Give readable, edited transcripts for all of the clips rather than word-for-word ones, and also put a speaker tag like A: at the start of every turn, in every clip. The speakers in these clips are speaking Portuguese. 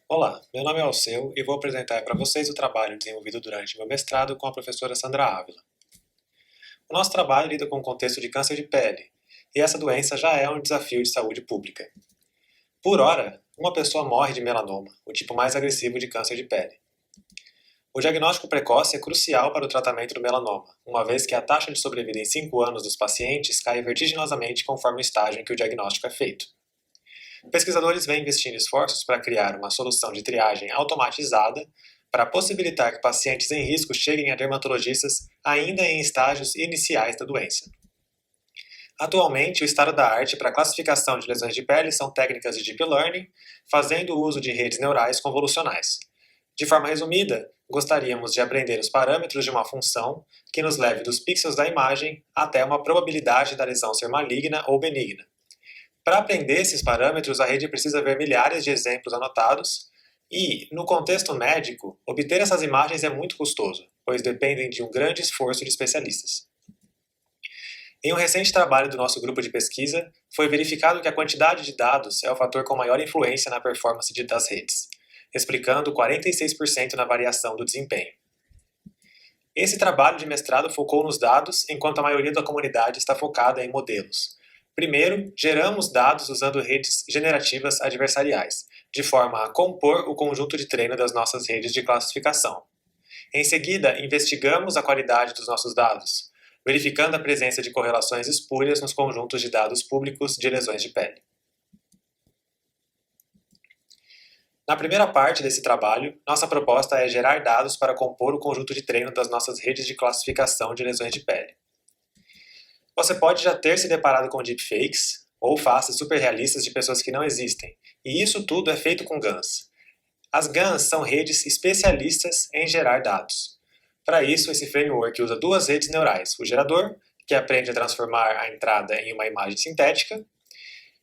A: Olá, meu nome é Alceu e vou apresentar para vocês o trabalho desenvolvido durante meu mestrado com a professora Sandra Ávila. O nosso trabalho lida com o contexto de câncer de pele, e essa doença já é um desafio de saúde pública. Por hora, uma pessoa morre de melanoma, o tipo mais agressivo de câncer de pele. O diagnóstico precoce é crucial para o tratamento do melanoma, uma vez que a taxa de sobrevida em 5 anos dos pacientes cai vertiginosamente conforme o estágio em que o diagnóstico é feito. Pesquisadores vêm investindo esforços para criar uma solução de triagem automatizada para possibilitar que pacientes em risco cheguem a dermatologistas ainda em estágios iniciais da doença. Atualmente, o estado da arte para a classificação de lesões de pele são técnicas de Deep Learning, fazendo uso de redes neurais convolucionais. De forma resumida, gostaríamos de aprender os parâmetros de uma função que nos leve dos pixels da imagem até uma probabilidade da lesão ser maligna ou benigna. Para aprender esses parâmetros, a rede precisa ver milhares de exemplos anotados e, no contexto médico, obter essas imagens é muito custoso, pois dependem de um grande esforço de especialistas. Em um recente trabalho do nosso grupo de pesquisa, foi verificado que a quantidade de dados é o fator com maior influência na performance das redes, explicando 46% na variação do desempenho. Esse trabalho de mestrado focou nos dados, enquanto a maioria da comunidade está focada em modelos. Primeiro, geramos dados usando redes generativas adversariais, de forma a compor o conjunto de treino das nossas redes de classificação. Em seguida, investigamos a qualidade dos nossos dados, verificando a presença de correlações espúrias nos conjuntos de dados públicos de lesões de pele. Na primeira parte desse trabalho, nossa proposta é gerar dados para compor o conjunto de treino das nossas redes de classificação de lesões de pele. Você pode já ter se deparado com deepfakes, ou faces superrealistas de pessoas que não existem, e isso tudo é feito com GANs. As GANs são redes especialistas em gerar dados. Para isso, esse framework usa duas redes neurais, o gerador, que aprende a transformar a entrada em uma imagem sintética,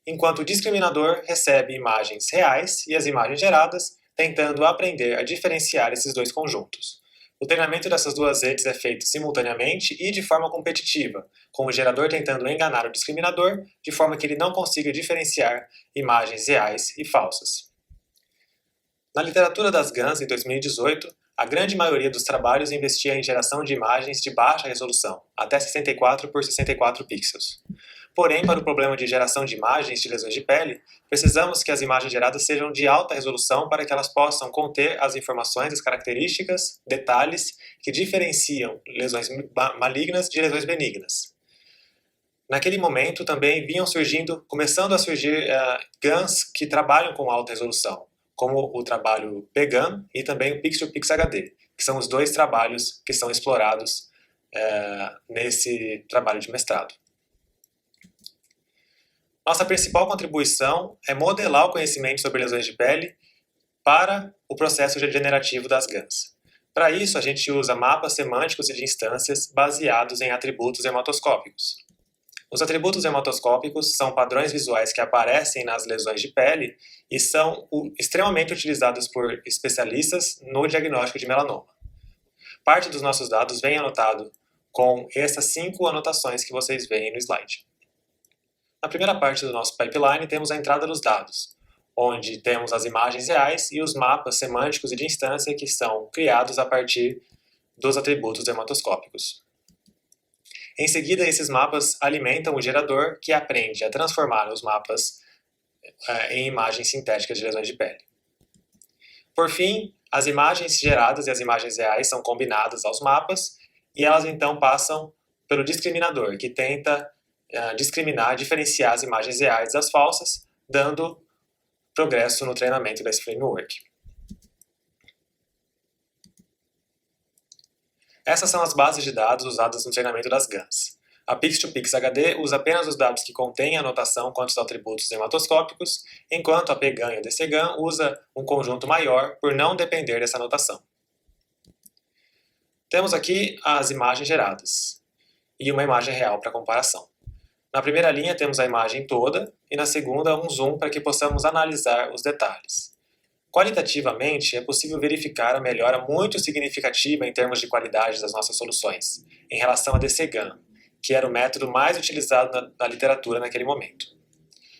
A: enquanto o discriminador recebe imagens reais e as imagens geradas, tentando aprender a diferenciar esses dois conjuntos. O treinamento dessas duas redes é feito simultaneamente e de forma competitiva, com o gerador tentando enganar o discriminador de forma que ele não consiga diferenciar imagens reais e falsas. Na literatura das GANs, em 2018, a grande maioria dos trabalhos investia em geração de imagens de baixa resolução, até 64 por 64 pixels. Porém, para o problema de geração de imagens de lesões de pele, precisamos que as imagens geradas sejam de alta resolução para que elas possam conter as informações, as características, detalhes que diferenciam lesões malignas de lesões benignas. Naquele momento também começando a surgir GANs que trabalham com alta resolução, como o trabalho PGAN e também o Pix2Pix HD, que são os dois trabalhos que são explorados nesse trabalho de mestrado. Nossa principal contribuição é modelar o conhecimento sobre lesões de pele para o processo generativo das GANs. Para isso, a gente usa mapas semânticos e de instâncias baseados em atributos hematoscópicos. Os atributos hematoscópicos são padrões visuais que aparecem nas lesões de pele e são extremamente utilizados por especialistas no diagnóstico de melanoma. Parte dos nossos dados vem anotado com essas 5 anotações que vocês veem no slide. Na primeira parte do nosso pipeline temos a entrada dos dados, onde temos as imagens reais e os mapas semânticos e de instância que são criados a partir dos atributos hematoscópicos. Em seguida, esses mapas alimentam o gerador, que aprende a transformar os mapas em imagens sintéticas de lesões de pele. Por fim, as imagens geradas e as imagens reais são combinadas aos mapas e elas então passam pelo discriminador, que tenta discriminar, diferenciar as imagens reais das falsas, dando progresso no treinamento desse framework. Essas são as bases de dados usadas no treinamento das GANs. A Pix2Pix HD usa apenas os dados que contêm a notação quanto aos atributos hematoscópicos, enquanto a PGAN e a DCGAN usa um conjunto maior por não depender dessa notação. Temos aqui as imagens geradas e uma imagem real para comparação. Na primeira linha temos a imagem toda e na segunda um zoom para que possamos analisar os detalhes. Qualitativamente, é possível verificar a melhora muito significativa em termos de qualidade das nossas soluções, em relação a DCGAN, que era o método mais utilizado na literatura naquele momento.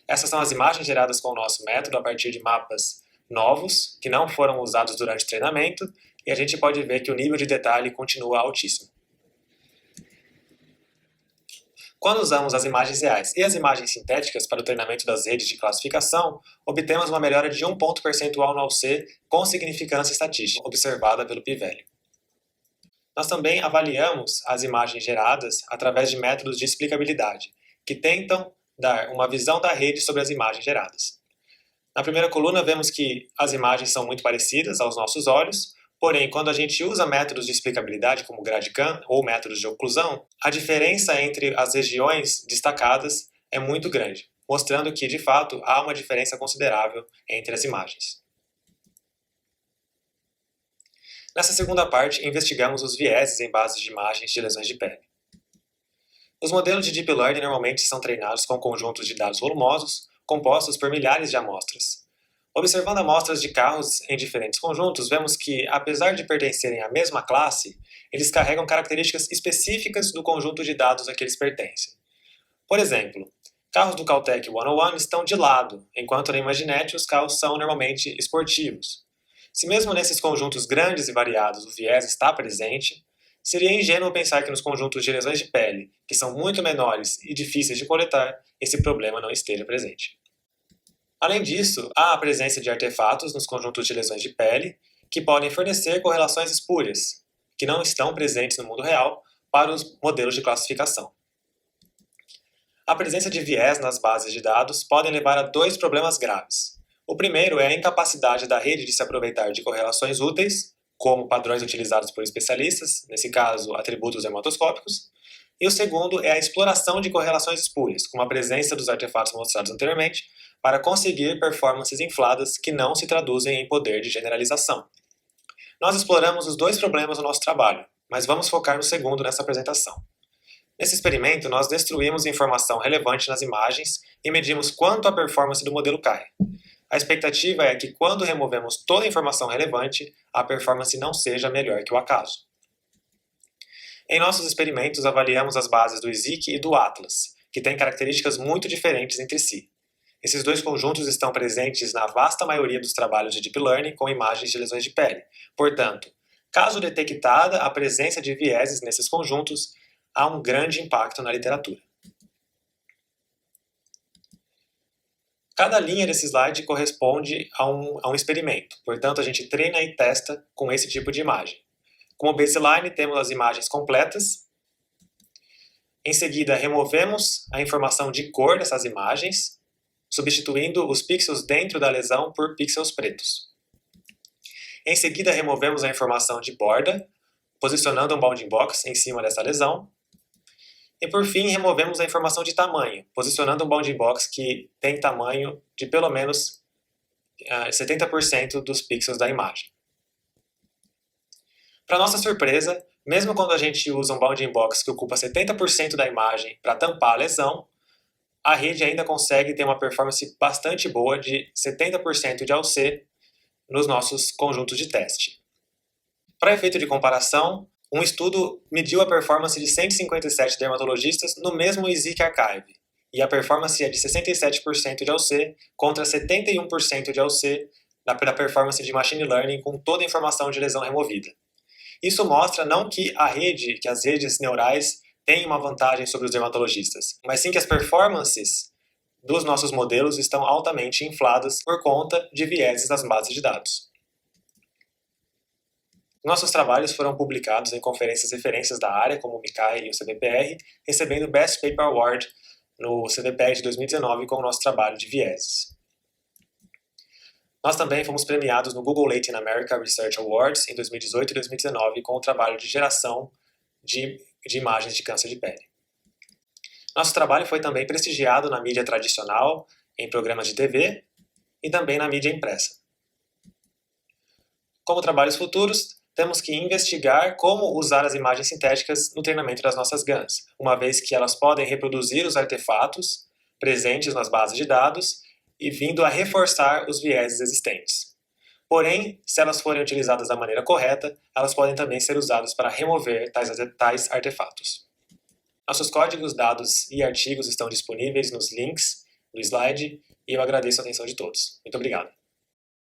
A: Essas são as imagens geradas com o nosso método a partir de mapas novos, que não foram usados durante o treinamento, e a gente pode ver que o nível de detalhe continua altíssimo. Quando usamos as imagens reais e as imagens sintéticas para o treinamento das redes de classificação, obtemos uma melhora de 1 ponto percentual no AUC com significância estatística, observada pelo p-value. Nós também avaliamos as imagens geradas através de métodos de explicabilidade, que tentam dar uma visão da rede sobre as imagens geradas. Na primeira coluna, vemos que as imagens são muito parecidas aos nossos olhos, porém, quando a gente usa métodos de explicabilidade como GradCam ou métodos de oclusão, a diferença entre as regiões destacadas é muito grande, mostrando que, de fato, há uma diferença considerável entre as imagens. Nessa segunda parte, investigamos os vieses em bases de imagens de lesões de pele. Os modelos de Deep Learning normalmente são treinados com conjuntos de dados volumosos, compostos por milhares de amostras. Observando amostras de carros em diferentes conjuntos, vemos que, apesar de pertencerem à mesma classe, eles carregam características específicas do conjunto de dados a que eles pertencem. Por exemplo, carros do Caltech 101 estão de lado, enquanto na Imaginet os carros são normalmente esportivos. Se mesmo nesses conjuntos grandes e variados o viés está presente, seria ingênuo pensar que nos conjuntos de lesões de pele, que são muito menores e difíceis de coletar, esse problema não esteja presente. Além disso, há a presença de artefatos nos conjuntos de lesões de pele que podem fornecer correlações espúrias, que não estão presentes no mundo real, para os modelos de classificação. A presença de viés nas bases de dados pode levar a dois problemas graves. O primeiro é a incapacidade da rede de se aproveitar de correlações úteis, como padrões utilizados por especialistas, nesse caso, atributos hematoscópicos, e o segundo é a exploração de correlações espúrias, como a presença dos artefatos mostrados anteriormente, para conseguir performances infladas que não se traduzem em poder de generalização. Nós exploramos os dois problemas no nosso trabalho, mas vamos focar no segundo nessa apresentação. Nesse experimento, nós destruímos informação relevante nas imagens e medimos quanto a performance do modelo cai. A expectativa é que, quando removemos toda a informação relevante, a performance não seja melhor que o acaso. Em nossos experimentos, avaliamos as bases do ISIC e do Atlas, que têm características muito diferentes entre si. Esses dois conjuntos estão presentes na vasta maioria dos trabalhos de Deep Learning com imagens de lesões de pele. Portanto, caso detectada a presença de vieses nesses conjuntos, há um grande impacto na literatura. Cada linha desse slide corresponde a um experimento, portanto a gente treina e testa com esse tipo de imagem. Como baseline, temos as imagens completas. Em seguida, removemos a informação de cor dessas imagens, substituindo os pixels dentro da lesão por pixels pretos. Em seguida, removemos a informação de borda, posicionando um bounding box em cima dessa lesão. E por fim, removemos a informação de tamanho, posicionando um bounding box que tem tamanho de pelo menos 70% dos pixels da imagem. Para nossa surpresa, mesmo quando a gente usa um bounding box que ocupa 70% da imagem para tampar a lesão, a rede ainda consegue ter uma performance bastante boa de 70% de AUC nos nossos conjuntos de teste. Para efeito de comparação, um estudo mediu a performance de 157 dermatologistas no mesmo ISIC Archive, e a performance é de 67% de AUC contra 71% de AUC da performance de Machine Learning com toda a informação de lesão removida. Isso mostra não que as redes neurais têm uma vantagem sobre os dermatologistas, mas sim que as performances dos nossos modelos estão altamente infladas por conta de vieses das bases de dados. Nossos trabalhos foram publicados em conferências referências da área, como o MICAE e o CVPR, recebendo o Best Paper Award no CVPR de 2019 com o nosso trabalho de vieses. Nós também fomos premiados no Google Latin America Research Awards em 2018 e 2019 com o trabalho de geração de imagens de câncer de pele. Nosso trabalho foi também prestigiado na mídia tradicional, em programas de TV e também na mídia impressa. Como trabalhos futuros, temos que investigar como usar as imagens sintéticas no treinamento das nossas GANs, uma vez que elas podem reproduzir os artefatos presentes nas bases de dados e vindo a reforçar os vieses existentes. Porém, se elas forem utilizadas da maneira correta, elas podem também ser usadas para remover tais artefatos. Nossos códigos, dados e artigos estão disponíveis nos links do slide e eu agradeço a atenção de todos. Muito obrigado.